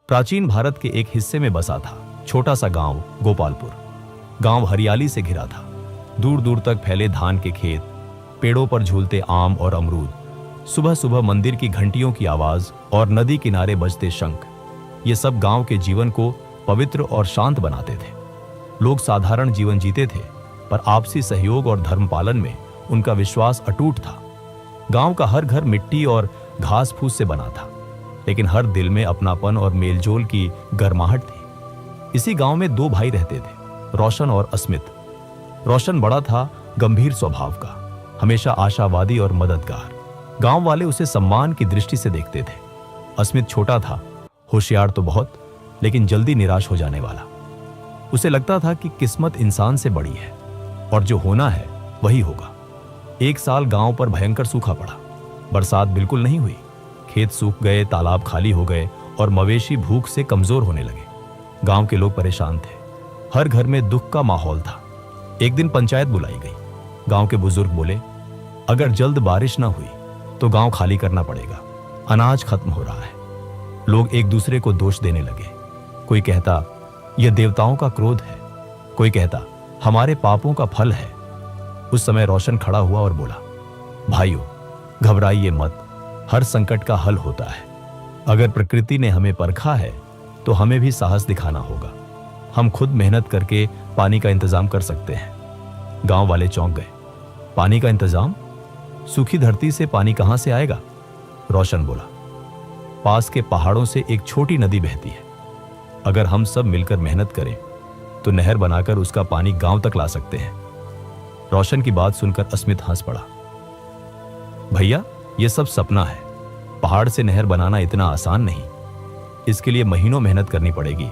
प्राचीन भारत के एक हिस्से में बसा था छोटा सा गांव गोपालपुर। गांव हरियाली से घिरा था। दूर दूर तक फैले धान के खेत, पेड़ों पर झूलते आम और अमरूद, सुबह सुबह मंदिर की घंटियों की आवाज और नदी किनारे बजते शंख, ये सब गांव के जीवन को पवित्र और शांत बनाते थे। लोग साधारण जीवन जीते थे, पर आपसी सहयोग और धर्म पालन में उनका विश्वास अटूट था। गांव का हर घर मिट्टी और घास फूस से बना था, लेकिन हर दिल में अपनापन और मेलजोल की गर्माहट थी। इसी गांव में दो भाई रहते थे, रोशन और अस्मित। रोशन बड़ा था, गंभीर स्वभाव का, हमेशा आशावादी और मददगार। गांव वाले उसे सम्मान की दृष्टि से देखते थे। अस्मित छोटा था, होशियार तो बहुत, लेकिन जल्दी निराश हो जाने वाला। उसे लगता था कि किस्मत इंसान से बड़ी है और जो होना है वही होगा। एक साल गांव पर भयंकर सूखा पड़ा। बरसात बिल्कुल नहीं हुई। खेत सूख गए, तालाब खाली हो गए और मवेशी भूख से कमजोर होने लगे। गांव के लोग परेशान थे। हर घर में दुख का माहौल था। एक दिन पंचायत बुलाई गई। गांव के बुजुर्ग बोले, अगर जल्द बारिश ना हुई तो गांव खाली करना पड़ेगा। अनाज खत्म हो रहा है। लोग एक दूसरे को दोष देने लगे। कोई कहता यह देवताओं का क्रोध है, कोई कहता हमारे पापों का फल है। उस समय रोशन खड़ा हुआ और बोला, भाइयों, घबराइए मत, हर संकट का हल होता है। अगर प्रकृति ने हमें परखा है तो हमें भी साहस दिखाना होगा। हम खुद मेहनत करके पानी का इंतजाम कर सकते हैं। गांव वाले चौंक गए। पानी का इंतजाम? सूखी धरती से पानी कहां से आएगा? रोशन बोला, पास के पहाड़ों से एक छोटी नदी बहती है। अगर हम सब मिलकर मेहनत करें तो नहर बनाकर उसका पानी गांव तक ला सकते हैं। रोशन की बात सुनकर अस्मित हंस पड़ा। भैया, यह सब सपना है। पहाड़ से नहर बनाना इतना आसान नहीं। इसके लिए महीनों मेहनत करनी पड़ेगी,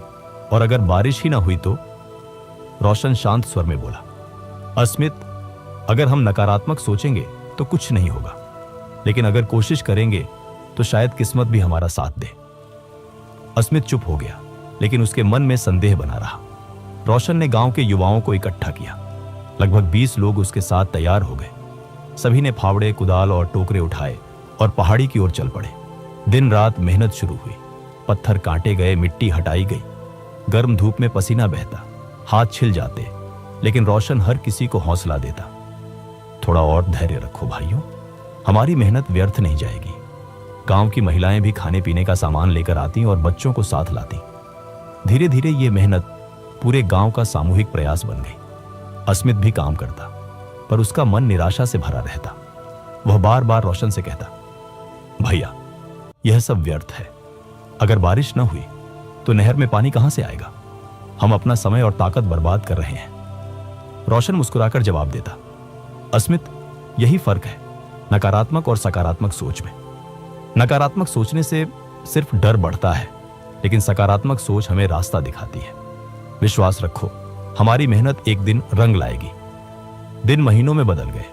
और अगर बारिश ही ना हुई तो? रोशन शांत स्वर में बोला, अस्मित, अगर हम नकारात्मक सोचेंगे तो कुछ नहीं होगा, लेकिन अगर कोशिश करेंगे तो शायद किस्मत भी हमारा साथ दे। अस्मित चुप हो गया, लेकिन उसके मन में संदेह बना रहा। रोशन ने गांव के युवाओं को इकट्ठा किया। लगभग 20 लोग उसके साथ तैयार हो गए। सभी ने फावड़े, कुदाल और टोकरे उठाए और पहाड़ी की ओर चल पड़े। दिन रात मेहनत शुरू हुई। पत्थर काटे गए, मिट्टी हटाई गई। गर्म धूप में पसीना बहता, हाथ छिल जाते, लेकिन रोशन हर किसी को हौसला देता। थोड़ा और धैर्य रखो भाइयों, हमारी मेहनत व्यर्थ नहीं जाएगी। गांव की महिलाएं भी खाने पीने का सामान लेकर आती और बच्चों को साथ लाती। धीरे धीरे ये मेहनत पूरे गांव का सामूहिक प्रयास बन गई। अस्मित भी काम करता, पर उसका मन निराशा से भरा रहता। वह बार बार रोशन से कहता, भैया, यह सब व्यर्थ है। अगर बारिश न हुई तो नहर में पानी कहां से आएगा? हम अपना समय और ताकत बर्बाद कर रहे हैं। रोशन मुस्कुराकर जवाब देता, अस्मित, यही फर्क है नकारात्मक और सकारात्मक सोच में। नकारात्मक सोचने से सिर्फ डर बढ़ता है, लेकिन सकारात्मक सोच हमें रास्ता दिखाती है। विश्वास रखो, हमारी मेहनत एक दिन रंग लाएगी। दिन महीनों में बदल गए।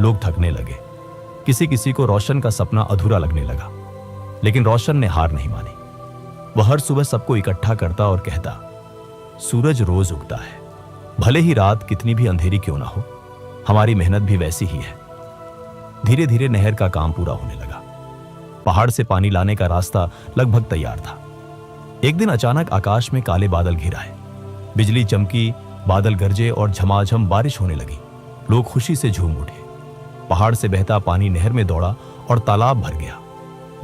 लोग थकने लगे। किसी किसी को रोशन का सपना अधूरा लगने लगा, लेकिन रोशन ने हार नहीं मानी। वह हर सुबह सबको इकट्ठा करता और कहता, सूरज रोज उगता है, भले ही रात कितनी भी अंधेरी क्यों ना हो, हमारी मेहनत भी वैसी ही है। धीरे धीरे नहर का काम पूरा होने लगा। पहाड़ से पानी लाने का रास्ता लगभग तैयार था। एक दिन अचानक आकाश में काले बादल घिर आए। बिजली चमकी, बादल गरजे और झमाझम बारिश होने लगी। लोग खुशी से झूम उठे। पहाड़ से बहता पानी नहर में दौड़ा और तालाब भर गया।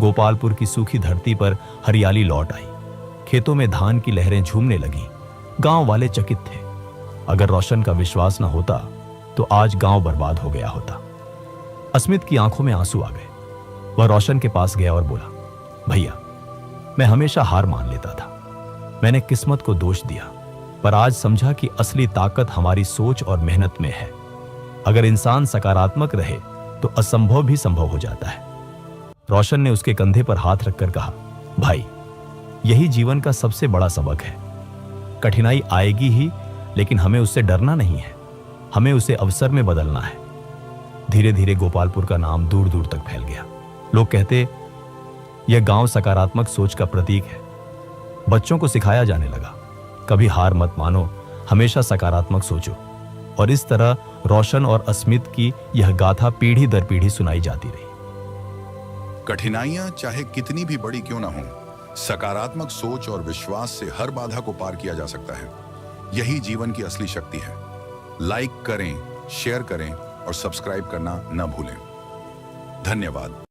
गोपालपुर की सूखी धरती पर हरियाली लौट आई। खेतों में धान की लहरें झूमने लगी। गांव वाले चकित थे। अगर रोशन का विश्वास न होता तो आज गांव बर्बाद हो गया होता। अस्मित की आंखों में आंसू आ गए। वह रोशन के पास गया और बोला, भैया, मैं हमेशा हार मान लेता था। मैंने किस्मत को दोष दिया, पर आज समझा कि असली ताकत हमारी सोच और मेहनत में है। अगर इंसान सकारात्मक रहे तो असंभव भी संभव हो जाता है। रोशन ने उसके कंधे पर हाथ रखकर कहा, भाई, यही जीवन का सबसे बड़ा सबक है। कठिनाई आएगी ही, लेकिन हमें उससे डरना नहीं है। हमें उसे अवसर में बदलना है। धीरे धीरे गोपालपुर का नाम दूर दूर तक फैल गया। लोग कहते, यह गांव सकारात्मक सोच का प्रतीक है। बच्चों को सिखाया जाने लगा, कभी हार मत मानो, हमेशा सकारात्मक सोचो। और इस तरह रोशन और अस्मित की यह गाथा पीढ़ी दर पीढ़ी सुनाई जाती रही। कठिनाइयां चाहे कितनी भी बड़ी क्यों ना हो, सकारात्मक सोच और विश्वास से हर बाधा को पार किया जा सकता है। यही जीवन की असली शक्ति है। लाइक करें, शेयर करें और सब्सक्राइब करना न भूलें। धन्यवाद।